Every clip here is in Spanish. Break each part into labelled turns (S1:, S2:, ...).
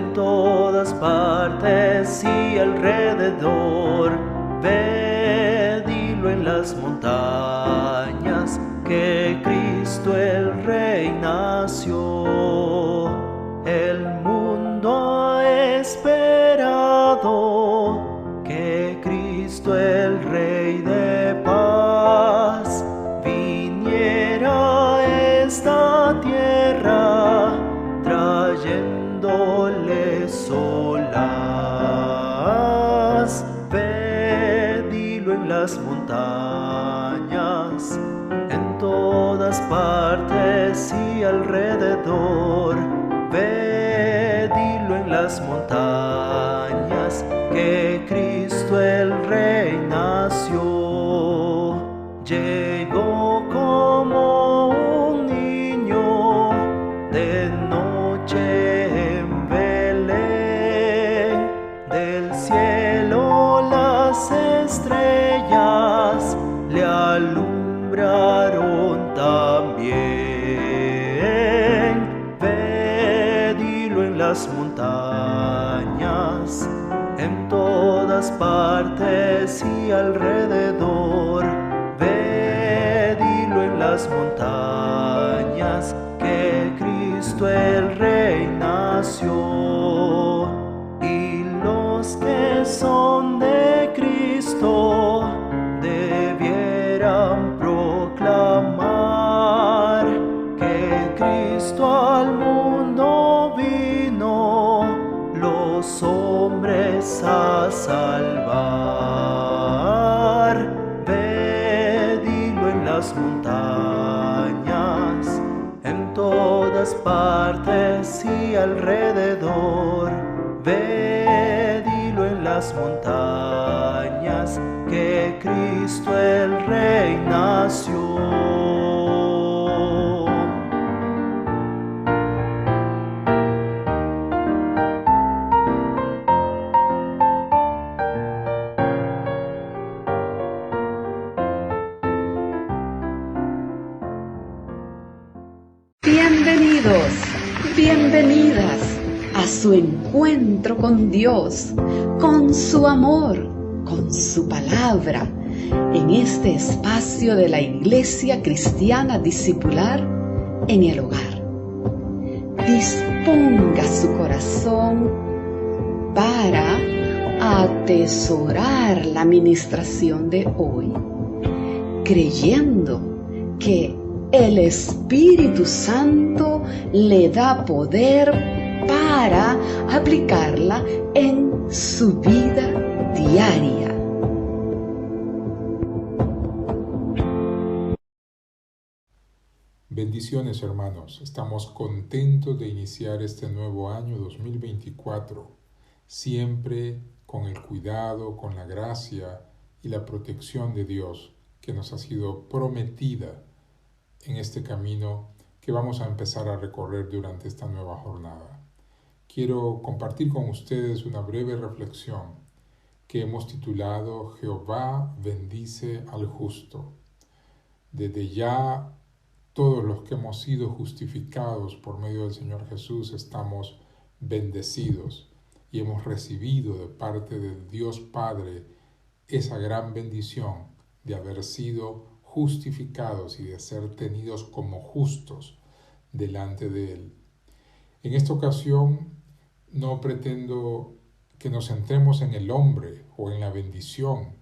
S1: en todas partes y alrededor. Ve, dilo en las montañas, que Cristo el Rey nació. El mundo ha esperado que Cristo el Rey de paz viniera a esta tierra, trayéndole olas. Ve, dilo en las montañas, en todas partes y alrededor. Ve, dilo en las montañas, que Cristo el Rey nació. Llegó como un niño de noche en Belén. Del cielo las estrellas le alumbraron también. Ve, dilo en las montañas, en todas partes y alrededor. Ve, dilo en las montañas, que Cristo el Rey nació. Y los que son de Cristo debieran proclamar que Cristo al mundo vino los hombres a salvar. Ve, dilo en las montañas, en todas partes y alrededor. Ve, dilo en las montañas, que Cristo el Rey nació.
S2: Bienvenidos, bienvenidas a su encuentro con Dios, con su amor, con su palabra, en este espacio de la Iglesia Cristiana Discipular en el hogar. Disponga su corazón para atesorar la ministración de hoy, creyendo que el Espíritu Santo le da poder para aplicarla en su vida diaria.
S3: Bendiciones, hermanos. Estamos contentos de iniciar este nuevo año 2024, siempre con el cuidado, con la gracia y la protección de Dios que nos ha sido prometida en este camino que vamos a empezar a recorrer durante esta nueva jornada. Quiero compartir con ustedes una breve reflexión que hemos titulado Jehová bendice al justo. Desde ya, todos los que hemos sido justificados por medio del Señor Jesús estamos bendecidos y hemos recibido de parte de Dios Padre esa gran bendición de haber sido justificados y de ser tenidos como justos delante de Él. En esta ocasión no pretendo que nos centremos en el hombre o en la bendición,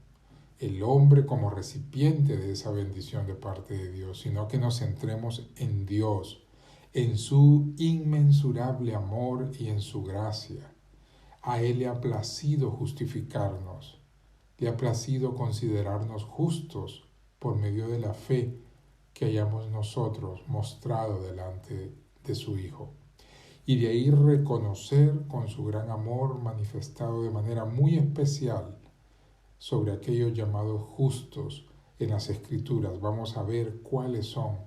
S3: el hombre como recipiente de esa bendición de parte de Dios, sino que nos centremos en Dios, en su inmensurable amor y en su gracia. A Él le ha placido justificarnos, le ha placido considerarnos justos por medio de la fe que hayamos nosotros mostrado delante de su Hijo. Y de ahí reconocer con su gran amor manifestado de manera muy especial sobre aquellos llamados justos en las Escrituras. Vamos a ver cuáles son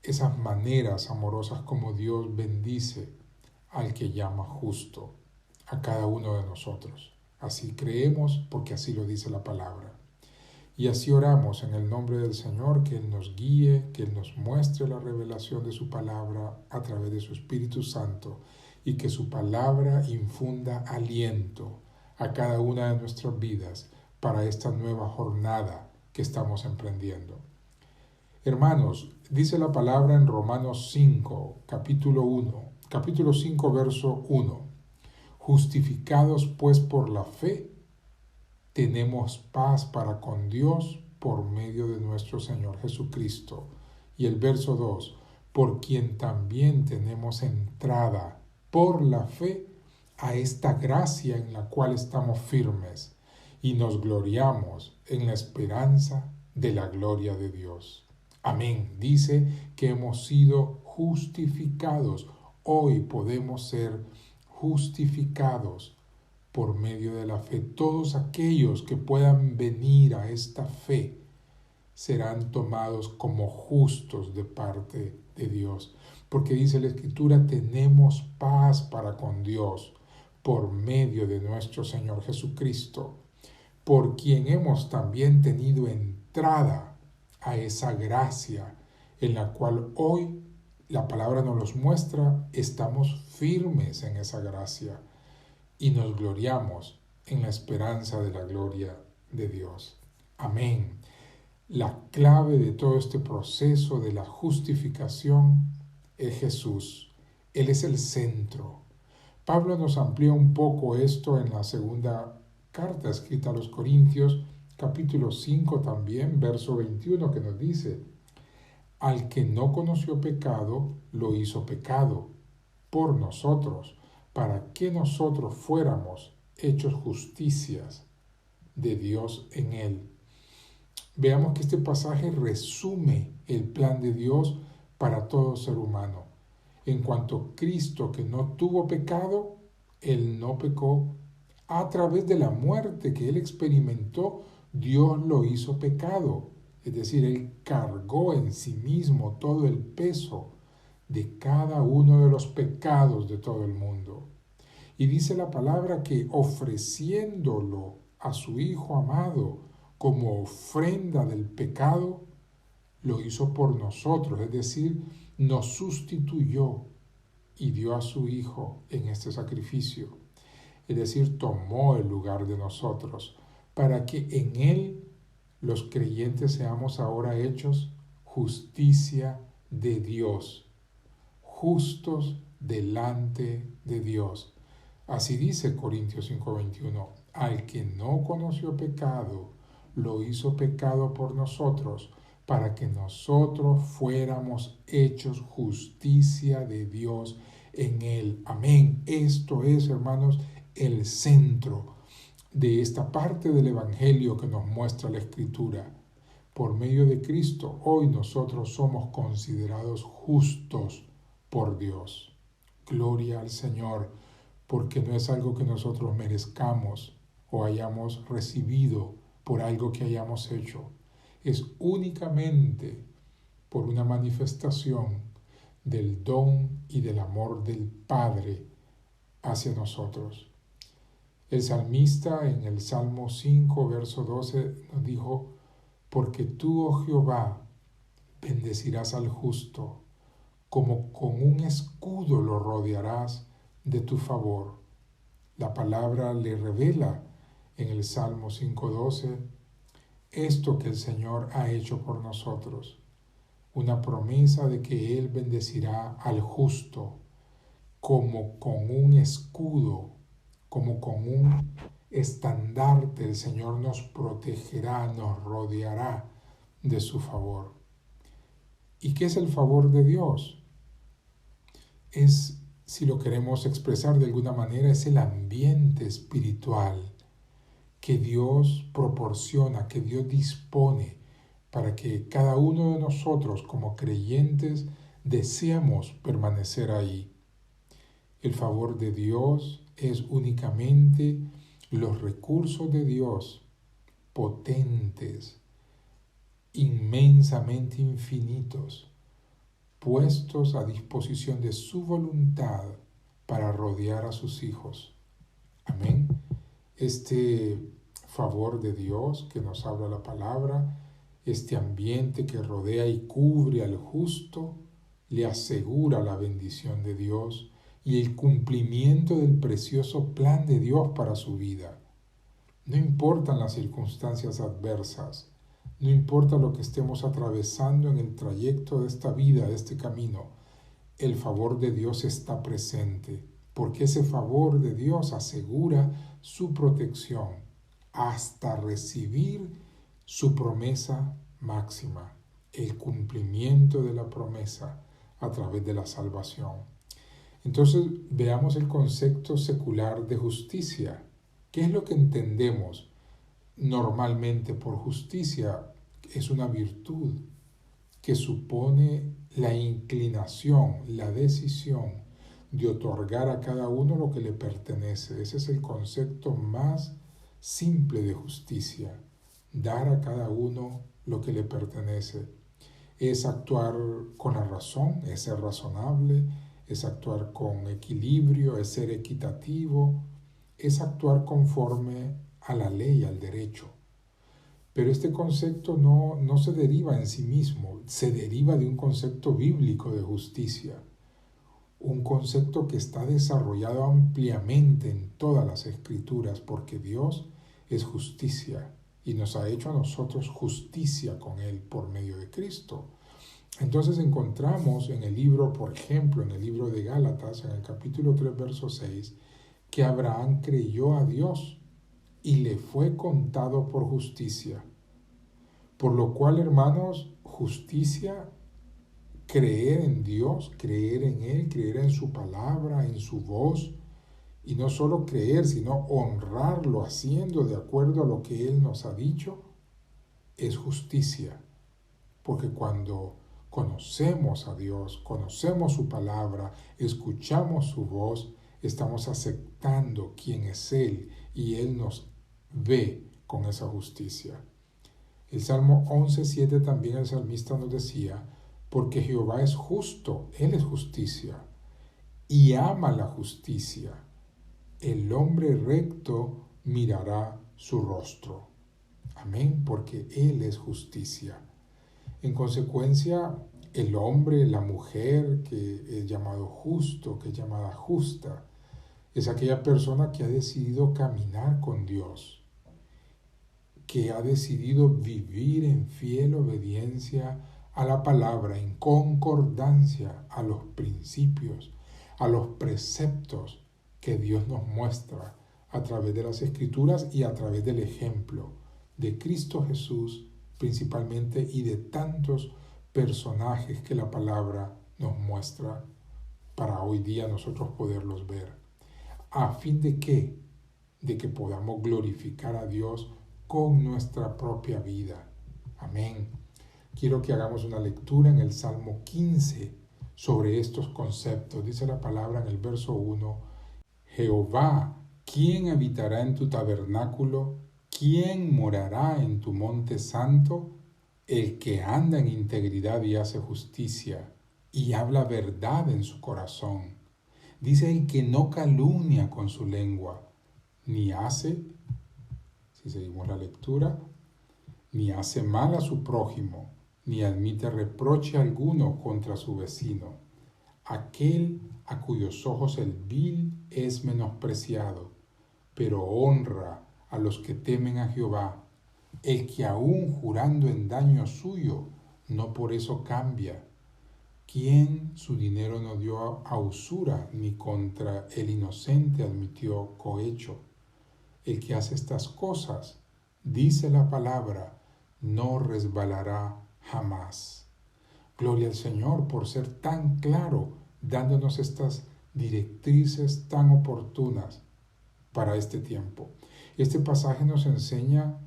S3: esas maneras amorosas como Dios bendice al que llama justo, a cada uno de nosotros. Así creemos porque así lo dice la palabra. Y así oramos en el nombre del Señor, que Él nos guíe, que Él nos muestre la revelación de su palabra a través de su Espíritu Santo y que su palabra infunda aliento a cada una de nuestras vidas para esta nueva jornada que estamos emprendiendo. Hermanos, dice la palabra en Romanos 5, capítulo 5, verso 1. Justificados pues por la fe, tenemos paz para con Dios por medio de nuestro Señor Jesucristo. Y el verso 2, por quien también tenemos entrada por la fe a esta gracia en la cual estamos firmes y nos gloriamos en la esperanza de la gloria de Dios. Amén. Dice que hemos sido justificados. Hoy podemos ser justificados por medio de la fe. Todos aquellos que puedan venir a esta fe serán tomados como justos de parte de Dios. Porque dice la Escritura, tenemos paz para con Dios por medio de nuestro Señor Jesucristo, por quien hemos también tenido entrada a esa gracia en la cual hoy la palabra nos los muestra, estamos firmes en esa gracia y nos gloriamos en la esperanza de la gloria de Dios. Amén. La clave de todo este proceso de la justificación es Jesús. Él es el centro. Pablo nos amplía un poco esto en la segunda carta escrita a los Corintios, capítulo 5 también, verso 21, que nos dice: al que no conoció pecado, lo hizo pecado por nosotros, para que nosotros fuéramos hechos justicias de Dios en él. Veamos que este pasaje resume el plan de Dios para todo ser humano. En cuanto a Cristo, que no tuvo pecado, Él no pecó. A través de la muerte que Él experimentó, Dios lo hizo pecado. Es decir, Él cargó en sí mismo todo el peso de cada uno de los pecados de todo el mundo. Y dice la palabra que ofreciéndolo a su Hijo amado como ofrenda del pecado, lo hizo por nosotros, es decir, nos sustituyó y dio a su Hijo en este sacrificio. Es decir, tomó el lugar de nosotros para que en Él los creyentes seamos ahora hechos justicia de Dios, justos delante de Dios. Así dice Corintios 5:21, al que no conoció pecado, lo hizo pecado por nosotros, para que nosotros fuéramos hechos justicia de Dios en Él. Amén. Esto es, hermanos, el centro de esta parte del Evangelio que nos muestra la Escritura. Por medio de Cristo, hoy nosotros somos considerados justos por Dios. Gloria al Señor, porque no es algo que nosotros merezcamos o hayamos recibido por algo que hayamos hecho. Es únicamente por una manifestación del don y del amor del Padre hacia nosotros. El salmista en el Salmo 5, verso 12 nos dijo: porque tú, oh Jehová, bendecirás al justo, como con un escudo lo rodearás de tu favor. La palabra le revela en el Salmo 5:12 esto que el Señor ha hecho por nosotros, una promesa de que Él bendecirá al justo, como con un escudo, como con un estandarte. El Señor nos protegerá, nos rodeará de su favor. ¿Y qué es el favor de Dios? Es, si lo queremos expresar de alguna manera, es el ambiente espiritual que Dios proporciona, que Dios dispone para que cada uno de nosotros como creyentes deseemos permanecer ahí. El favor de Dios es únicamente los recursos de Dios, potentes, inmensamente infinitos, puestos a disposición de su voluntad para rodear a sus hijos. Amén. Este favor de Dios que nos habla la palabra, este ambiente que rodea y cubre al justo, le asegura la bendición de Dios y el cumplimiento del precioso plan de Dios para su vida. No importan las circunstancias adversas, no importa lo que estemos atravesando en el trayecto de esta vida, de este camino, el favor de Dios está presente, porque ese favor de Dios asegura su protección hasta recibir su promesa máxima, el cumplimiento de la promesa a través de la salvación. Entonces veamos el concepto secular de justicia. ¿Qué es lo que entendemos normalmente por justicia? Es una virtud que supone la inclinación, la decisión de otorgar a cada uno lo que le pertenece. Ese es el concepto más simple de justicia, dar a cada uno lo que le pertenece. Es actuar con la razón, es ser razonable, es actuar con equilibrio, es ser equitativo, es actuar conforme a la ley, al derecho. Pero este concepto no se deriva en sí mismo, se deriva de un concepto bíblico de justicia, un concepto que está desarrollado ampliamente en todas las Escrituras, porque Dios es justicia y nos ha hecho a nosotros justicia con Él por medio de Cristo. Entonces encontramos en el libro, por ejemplo, en el libro de Gálatas, en el capítulo 3, verso 6, que Abraham creyó a Dios y le fue contado por justicia. Por lo cual, hermanos, justicia, creer en Dios, creer en Él, creer en su palabra, en su voz, y no solo creer, sino honrarlo haciendo de acuerdo a lo que Él nos ha dicho, es justicia. Porque cuando conocemos a Dios, conocemos su palabra, escuchamos su voz, estamos aceptando quién es Él y Él nos ve con esa justicia. El Salmo 11:7 también el salmista nos decía, porque Jehová es justo, Él es justicia, y ama la justicia. El hombre recto mirará su rostro. Amén, porque Él es justicia. En consecuencia, el hombre, la mujer que es llamado justo, que es llamada justa, es aquella persona que ha decidido caminar con Dios, que ha decidido vivir en fiel obediencia a la palabra, en concordancia a los principios, a los preceptos que Dios nos muestra a través de las Escrituras y a través del ejemplo de Cristo Jesús principalmente y de tantos personajes que la palabra nos muestra para hoy día nosotros poderlos ver. ¿A fin de qué? De que podamos glorificar a Dios con nuestra propia vida. Amén. Quiero que hagamos una lectura en el Salmo 15 sobre estos conceptos. Dice la palabra en el verso 1, Jehová, ¿quién habitará en tu tabernáculo? ¿Quién morará en tu monte santo? El que anda en integridad y hace justicia y habla verdad en su corazón. Dice el que no calumnia con su lengua, ni hace, si seguimos la lectura, ni hace mal a su prójimo, ni admite reproche alguno contra su vecino. Aquel a cuyos ojos el vil es menospreciado, pero honra a los que temen a Jehová, el que aún jurando en daño suyo, no por eso cambia, quien su dinero no dio a usura, ni contra el inocente admitió cohecho. El que hace estas cosas, dice la palabra, no resbalará jamás. Gloria al Señor por ser tan claro, dándonos estas directrices tan oportunas para este tiempo. Este pasaje nos enseña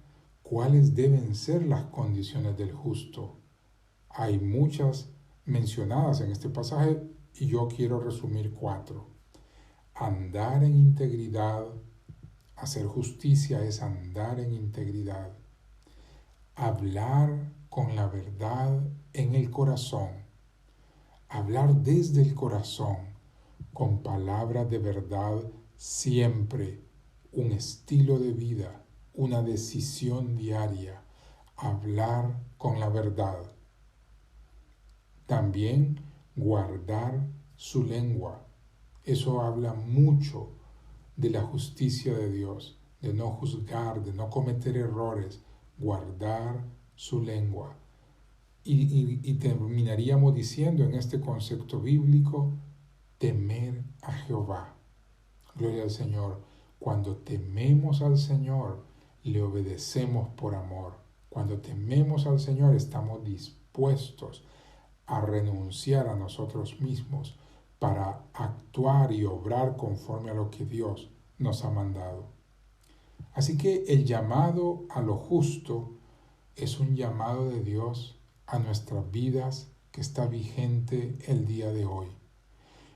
S3: cuáles deben ser las condiciones del justo. Hay muchas mencionadas en este pasaje y yo quiero resumir 4. Andar en integridad, hacer justicia es andar en integridad. Hablar con la verdad en el corazón. Hablar desde el corazón, con palabras de verdad siempre, un estilo de vida, una decisión diaria, hablar con la verdad. También guardar su lengua, Eso habla mucho de la justicia de Dios, de no juzgar, de no cometer errores, guardar su lengua. Y terminaríamos diciendo en este concepto bíblico, temer a Jehová. Gloria al Señor. Cuando tememos al Señor, le obedecemos por amor. Cuando tememos al Señor, estamos dispuestos a renunciar a nosotros mismos para actuar y obrar conforme a lo que Dios nos ha mandado. Así que el llamado a lo justo es un llamado de Dios a nuestras vidas que está vigente el día de hoy.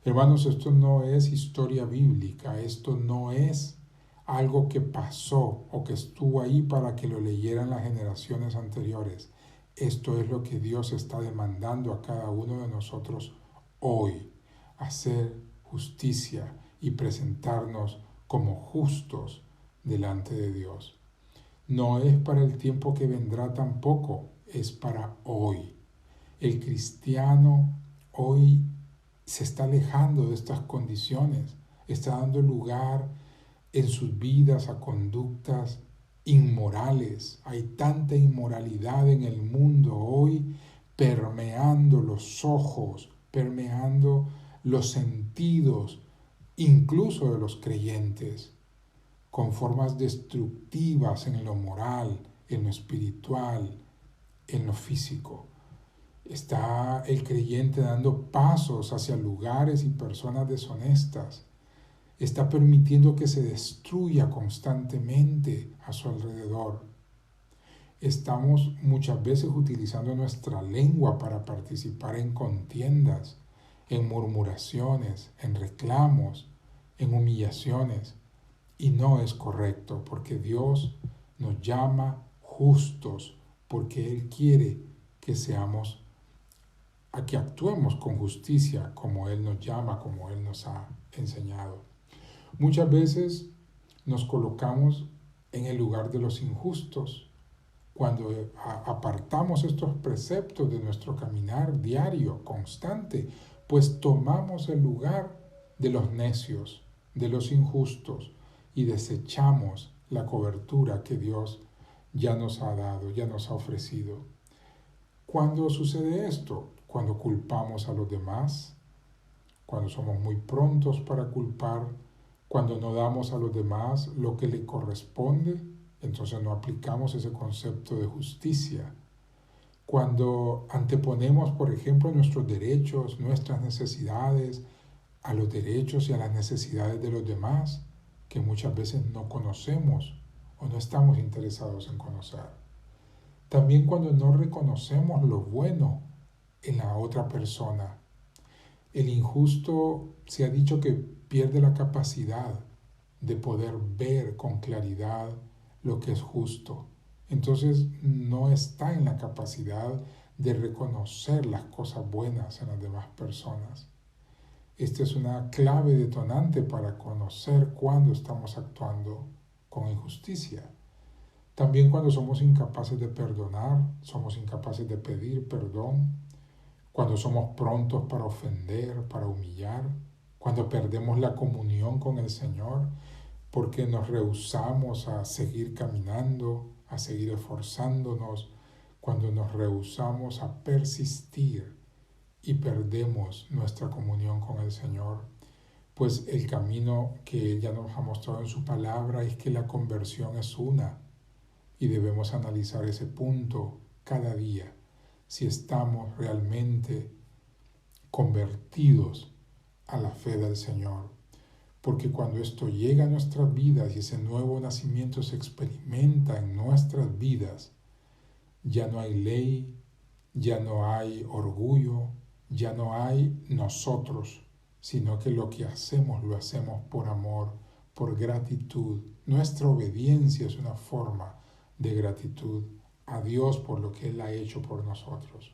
S3: Hermanos, esto no es historia bíblica, esto no es algo que pasó o que estuvo ahí para que lo leyeran las generaciones anteriores. Esto es lo que Dios está demandando a cada uno de nosotros hoy, hacer justicia y presentarnos como justos delante de Dios. No es para el tiempo que vendrá tampoco, es para hoy. El cristiano hoy se está alejando de estas condiciones, está dando lugar en sus vidas a conductas inmorales. Hay tanta inmoralidad en el mundo hoy, permeando los ojos, permeando los sentidos, incluso de los creyentes, con formas destructivas en lo moral, en lo espiritual, en lo físico. Está el creyente dando pasos hacia lugares y personas deshonestas. Está permitiendo que se destruya constantemente a su alrededor. Estamos muchas veces utilizando nuestra lengua para participar en contiendas, en murmuraciones, en reclamos, en humillaciones. Y no es correcto, porque Dios nos llama justos, porque Él quiere que seamos, a que actuemos con justicia como Él nos llama, como Él nos ha enseñado. Muchas veces nos colocamos en el lugar de los injustos. Cuando apartamos estos preceptos de nuestro caminar diario, constante, pues tomamos el lugar de los necios, de los injustos, y desechamos la cobertura que Dios ya nos ha dado, ya nos ha ofrecido. ¿Cuándo sucede esto? Cuando culpamos a los demás, cuando somos muy prontos para culpar, cuando no damos a los demás lo que le corresponde, entonces no aplicamos ese concepto de justicia. Cuando anteponemos, por ejemplo, nuestros derechos, nuestras necesidades, a los derechos y a las necesidades de los demás, que muchas veces no conocemos o no estamos interesados en conocer. También cuando no reconocemos lo bueno en la otra persona. El injusto se ha dicho que pierde la capacidad de poder ver con claridad lo que es justo. Entonces no está en la capacidad de reconocer las cosas buenas en las demás personas. Esta es una clave detonante para conocer cuándo estamos actuando con injusticia. También cuando somos incapaces de perdonar, somos incapaces de pedir perdón, cuando somos prontos para ofender, para humillar, cuando perdemos la comunión con el Señor, porque nos rehusamos a seguir caminando, a seguir esforzándonos, cuando nos rehusamos a persistir y perdemos nuestra comunión con el Señor, pues el camino que Él ya nos ha mostrado en su palabra es que la conversión es una y debemos analizar ese punto cada día, si estamos realmente convertidos a la fe del Señor. Porque cuando esto llega a nuestras vidas y ese nuevo nacimiento se experimenta en nuestras vidas, ya no hay ley, ya no hay orgullo, ya no hay nosotros, sino que lo que hacemos lo hacemos por amor, por gratitud. Nuestra obediencia es una forma de gratitud a Dios por lo que Él ha hecho por nosotros.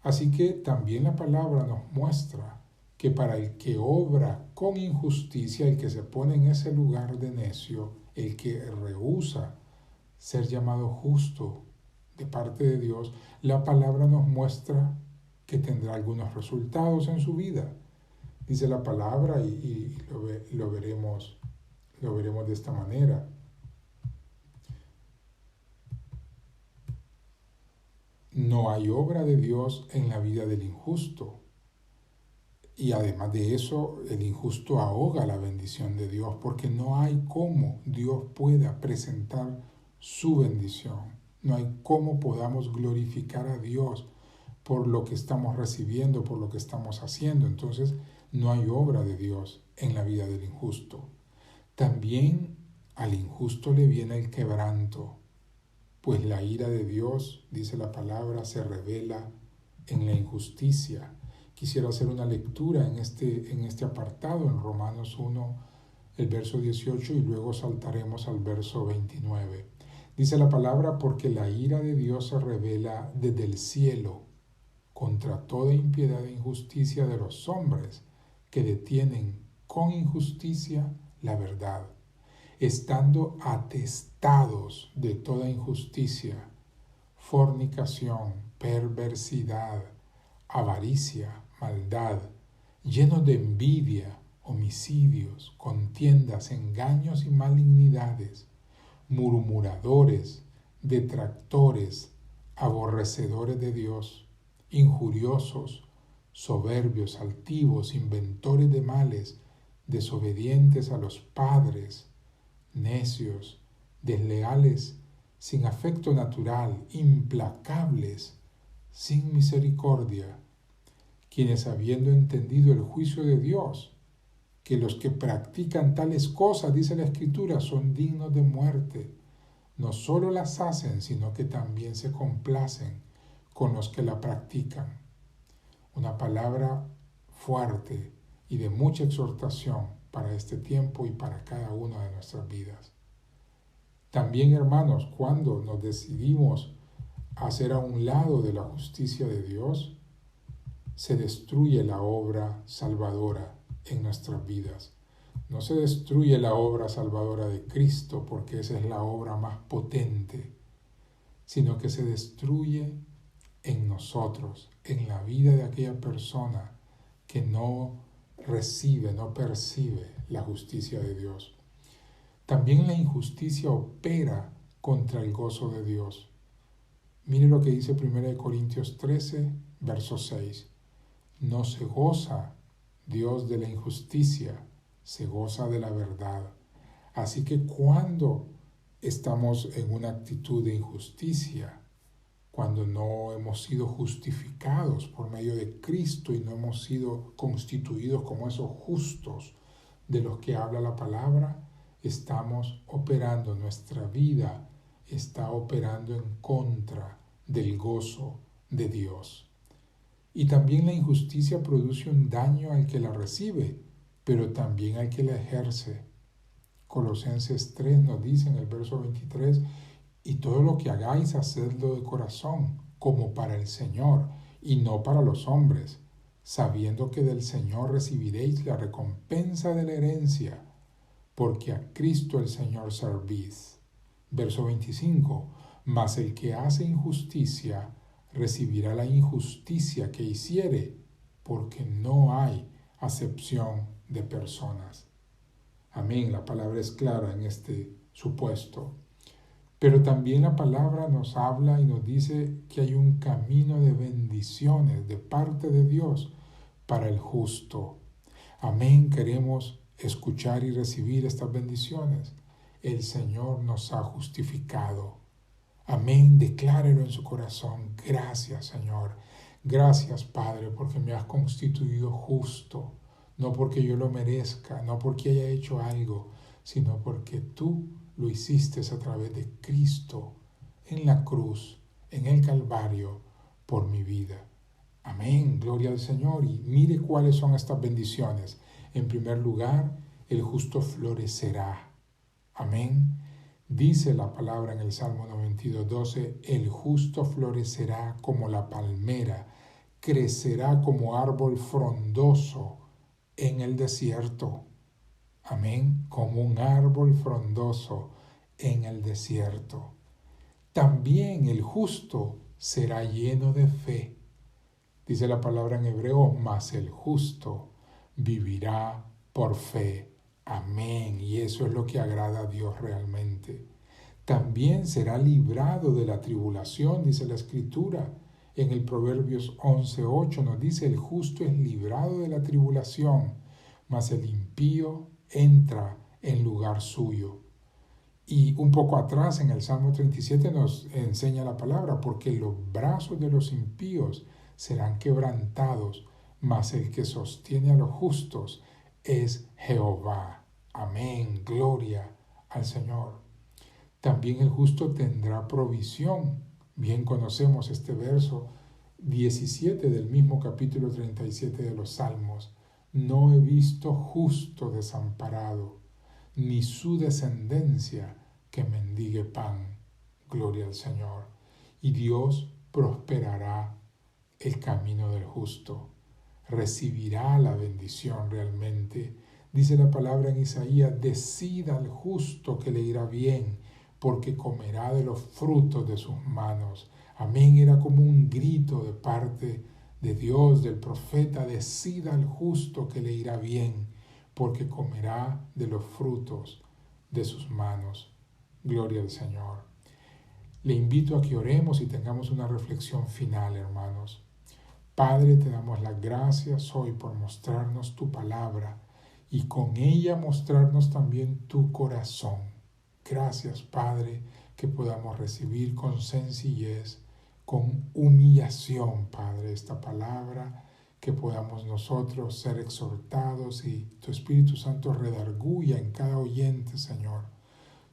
S3: Así que también la palabra nos muestra que para el que obra con injusticia, el que se pone en ese lugar de necio, el que rehúsa ser llamado justo de parte de Dios, la palabra nos muestra que tendrá algunos resultados en su vida. Dice la palabra y lo veremos de esta manera. No hay obra de Dios en la vida del injusto. Y además de eso, el injusto ahoga la bendición de Dios, porque no hay cómo Dios pueda presentar su bendición. No hay cómo podamos glorificar a Dios por lo que estamos recibiendo, por lo que estamos haciendo. Entonces, no hay obra de Dios en la vida del injusto. También al injusto le viene el quebranto, pues la ira de Dios, dice la palabra, se revela en la injusticia. Quisiera hacer una lectura en este apartado, en Romanos 1, el verso 18, y luego saltaremos al verso 29. Dice la palabra, porque la ira de Dios se revela desde el cielo contra toda impiedad e injusticia de los hombres que detienen con injusticia la verdad, estando atestados de toda injusticia, fornicación, perversidad, avaricia, maldad, llenos de envidia, homicidios, contiendas, engaños y malignidades, murmuradores, detractores, aborrecedores de Dios, injuriosos, soberbios, altivos, inventores de males, desobedientes a los padres, necios, desleales, sin afecto natural, implacables, sin misericordia, quienes habiendo entendido el juicio de Dios, que los que practican tales cosas, dice la Escritura, son dignos de muerte, no solo las hacen, sino que también se complacen con los que la practican. Una palabra fuerte y de mucha exhortación para este tiempo y para cada una de nuestras vidas. También, hermanos, cuando nos decidimos hacer a un lado de la justicia de Dios, se destruye la obra salvadora en nuestras vidas. No se destruye la obra salvadora de Cristo, porque esa es la obra más potente, sino que se destruye en nosotros, en la vida de aquella persona que no recibe, no percibe la justicia de Dios. También la injusticia opera contra el gozo de Dios. Mire lo que dice 1 Corintios 13, verso 6. No se goza Dios de la injusticia, se goza de la verdad. Así que cuando estamos en una actitud de injusticia, cuando no hemos sido justificados por medio de Cristo y no hemos sido constituidos como esos justos de los que habla la palabra, estamos operando, nuestra vida está operando en contra del gozo de Dios. Y también la injusticia produce un daño al que la recibe, pero también al que la ejerce. Colosenses 3 nos dice en el verso 23, y todo lo que hagáis, hacedlo de corazón, como para el Señor, y no para los hombres, sabiendo que del Señor recibiréis la recompensa de la herencia, porque a Cristo el Señor servís. Verso 25, mas el que hace injusticia recibirá la injusticia que hiciere, porque no hay acepción de personas. Amén, la palabra es clara en este supuesto. Pero también la palabra nos habla y nos dice que hay un camino de bendiciones de parte de Dios para el justo. Amén, queremos escuchar y recibir estas bendiciones. El Señor nos ha justificado. Amén, declárelo en su corazón. Gracias, Señor. Gracias, Padre, porque me has constituido justo. No porque yo lo merezca, no porque haya hecho algo, sino porque tú lo hiciste a través de Cristo en la cruz, en el Calvario, por mi vida. Amén, gloria al Señor. Y mire cuáles son estas bendiciones. En primer lugar, el justo florecerá. Amén. Dice la palabra en el Salmo 92:12, el justo florecerá como la palmera, crecerá como árbol frondoso en el desierto. Amén, como un árbol frondoso en el desierto. También el justo será lleno de fe. Dice la palabra en hebreo, mas el justo vivirá por fe. Amén. Y eso es lo que agrada a Dios realmente. También será librado de la tribulación, dice la Escritura. En el Proverbios 11:8 nos dice, el justo es librado de la tribulación, mas el impío entra en lugar suyo. Y un poco atrás, en el Salmo 37, nos enseña la palabra, porque los brazos de los impíos serán quebrantados, mas el que sostiene a los justos es Jehová. Amén, gloria al Señor. También el justo tendrá provisión. Bien conocemos este verso 17 del mismo capítulo 37 de los Salmos. No he visto justo desamparado, ni su descendencia que mendigue pan. Gloria al Señor. Y Dios prosperará el camino del justo. Recibirá la bendición realmente. Dice la palabra en Isaías, decida al justo que le irá bien, porque comerá de los frutos de sus manos. Amén. Era como un grito de parte de Dios, del profeta, decida al justo que le irá bien, porque comerá de los frutos de sus manos. Gloria al Señor. Le invito a que oremos y tengamos una reflexión final, hermanos. Padre, te damos las gracias hoy por mostrarnos tu palabra y con ella mostrarnos también tu corazón. Gracias, Padre, que podamos recibir con sencillez, con humillación, Padre, esta palabra, que podamos nosotros ser exhortados y tu Espíritu Santo redarguya en cada oyente, Señor,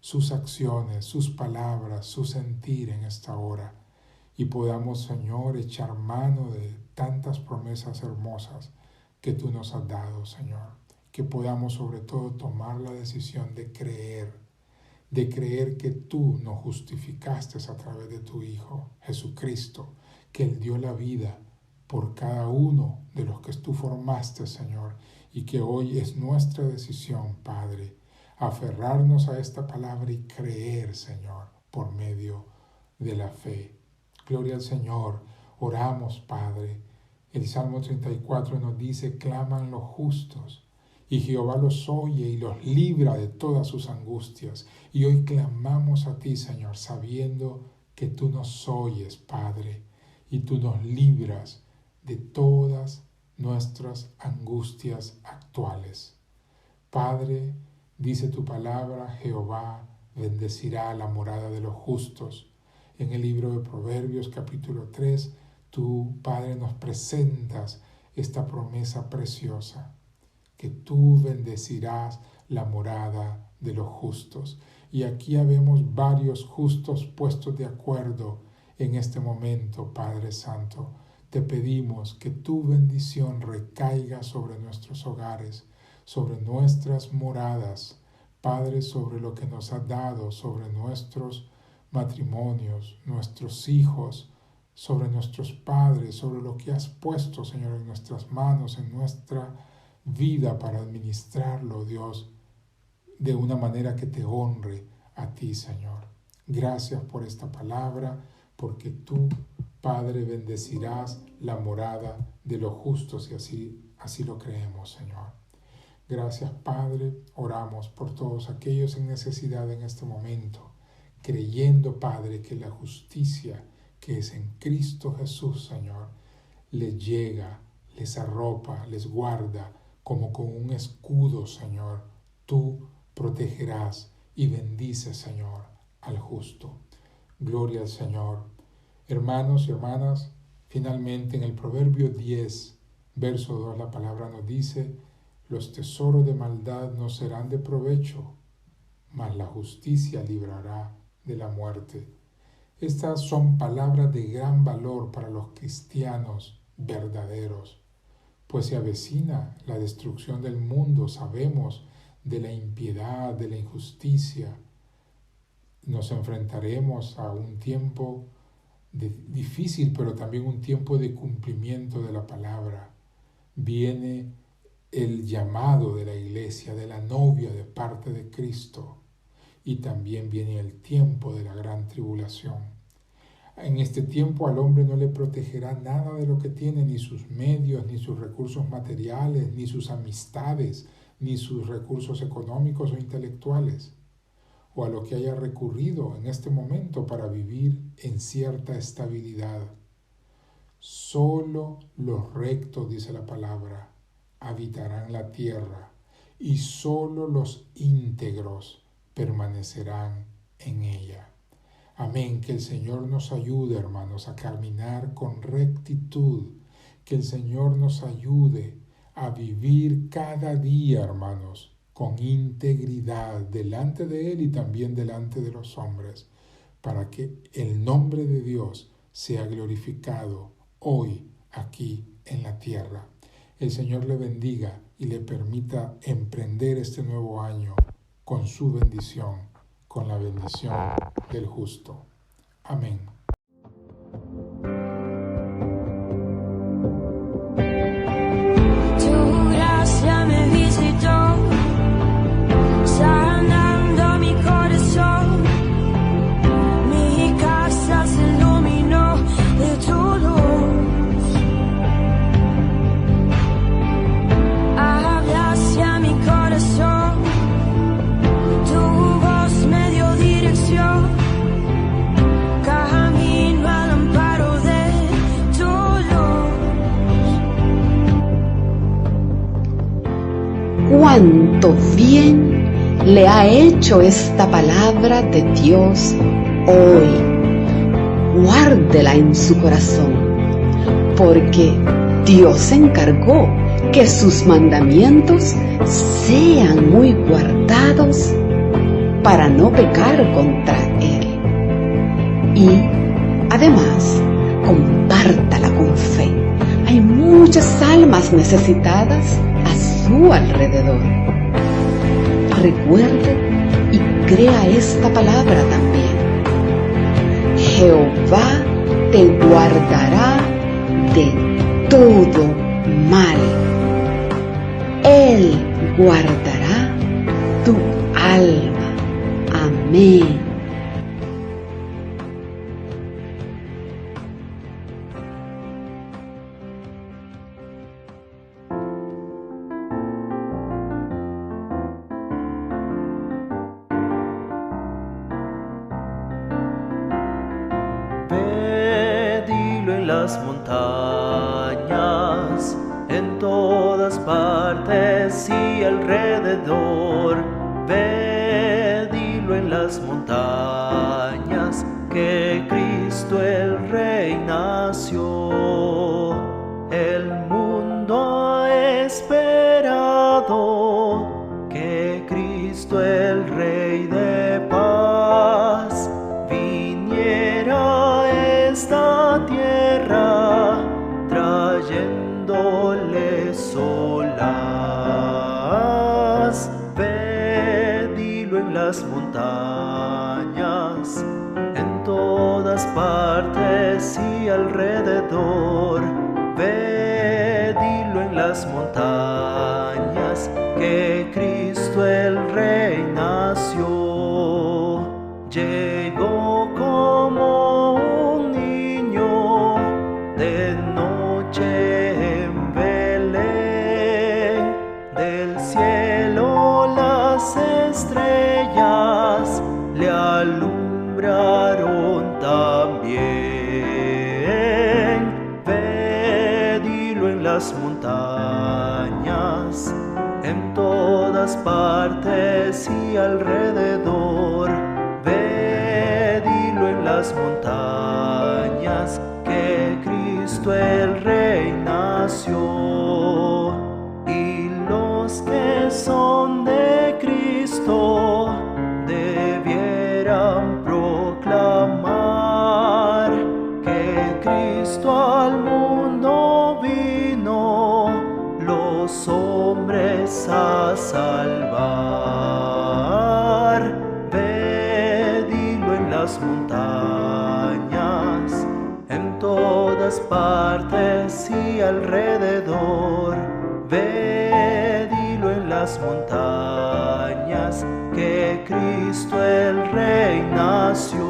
S3: sus acciones, sus palabras, su sentir en esta hora. Y podamos, Señor, echar mano de tantas promesas hermosas que tú nos has dado, Señor. Que podamos sobre todo tomar la decisión de creer que tú nos justificaste a través de tu Hijo, Jesucristo, que Él dio la vida por cada uno de los que tú formaste, Señor, y que hoy es nuestra decisión, Padre, aferrarnos a esta palabra y creer, Señor, por medio de la fe. Gloria al Señor. Oramos, Padre. El Salmo 34 nos dice, claman los justos, y Jehová los oye y los libra de todas sus angustias. Y hoy clamamos a ti, Señor, sabiendo que tú nos oyes, Padre, y tú nos libras de todas nuestras angustias actuales. Padre, dice tu palabra, Jehová bendecirá la morada de los justos. En el libro de Proverbios, capítulo 3, tú, Padre, nos presentas esta promesa preciosa, que tú bendecirás la morada de los justos. Y aquí habemos varios justos puestos de acuerdo en este momento, Padre Santo. Te pedimos que tu bendición recaiga sobre nuestros hogares, sobre nuestras moradas, Padre, sobre lo que nos has dado, sobre nuestros matrimonios, nuestros hijos, sobre nuestros padres, sobre lo que has puesto, Señor, en nuestras manos, en nuestra vida para administrarlo, Dios, de una manera que te honre a ti, Señor. Gracias por esta palabra, porque tú, Padre, bendecirás la morada de los justos y así lo creemos, Señor. Gracias, Padre. Oramos por todos aquellos en necesidad en este momento, creyendo, Padre, que la justicia que es en Cristo Jesús, Señor, les llega, les arropa, les guarda, como con un escudo, Señor. Tú protegerás y bendices, Señor, al justo. Gloria al Señor. Hermanos y hermanas, finalmente en el Proverbio 10, verso 2, la palabra nos dice, los tesoros de maldad no serán de provecho, mas la justicia librará de la muerte. Estas son palabras de gran valor para los cristianos verdaderos, pues se avecina la destrucción del mundo, sabemos de la impiedad, de la injusticia. Nos enfrentaremos a un tiempo difícil, pero también un tiempo de cumplimiento de la palabra. Viene el llamado de la iglesia, de la novia de parte de Cristo, y también viene el tiempo de la gran tribulación. En este tiempo al hombre no le protegerá nada de lo que tiene, ni sus medios, ni sus recursos materiales, ni sus amistades, ni sus recursos económicos o intelectuales, o a lo que haya recurrido en este momento para vivir en cierta estabilidad. Solo los rectos, dice la palabra, habitarán la tierra, y solo los íntegros permanecerán en ella. Amén. Que el Señor nos ayude, hermanos, a caminar con rectitud. Que el Señor nos ayude a vivir cada día, hermanos, con integridad delante de Él y también delante de los hombres, para que el nombre de Dios sea glorificado hoy, aquí en la tierra. El Señor le bendiga y le permita emprender este nuevo año con su bendición, con la bendición del justo. Amén.
S4: Tu gracia me visitó, sanando mi corazón. Mi casa se iluminó de tu luz. Hablaste a mi corazón, tu voz me dio dirección. Camino al amparo de tu luz.
S2: Cuánto bien le ha hecho esta palabra de Dios hoy. Guárdela en su corazón, porque Dios se encargó que sus mandamientos sean muy guardados para no pecar contra Él. Y además, compártala con fe. Hay muchas almas necesitadas a su alrededor. Recuerde y crea esta palabra también. Jehová te guardará de todo mal. Él guardará tu alma. Amén.
S1: Pedilo en las montañas, en todas partes y alrededor. Pedilo en las montañas, que Cristo el Rey nació. El mundo ha esperado que Cristo el Rey de paz viniera a esta tierra, trayéndole solas. Pedilo en las montañas, en todas partes y alrededor. Pedilo en las montañas, que Cristo el Rey nació. Llegó como un niño de noche en Belén. Del cielo las estrellas le alumbraron también. Pedilo en las montañas, en todas partes y alrededor. Pedilo en las montañas, que Cristo el Rey nació. Y los que son de Cristo debieran proclamar que Cristo al mundo vino, los hombres a salvar. Pedilo en las montañas, en todas partes y alrededor. Pedilo en las montañas, que Cristo el Rey nació.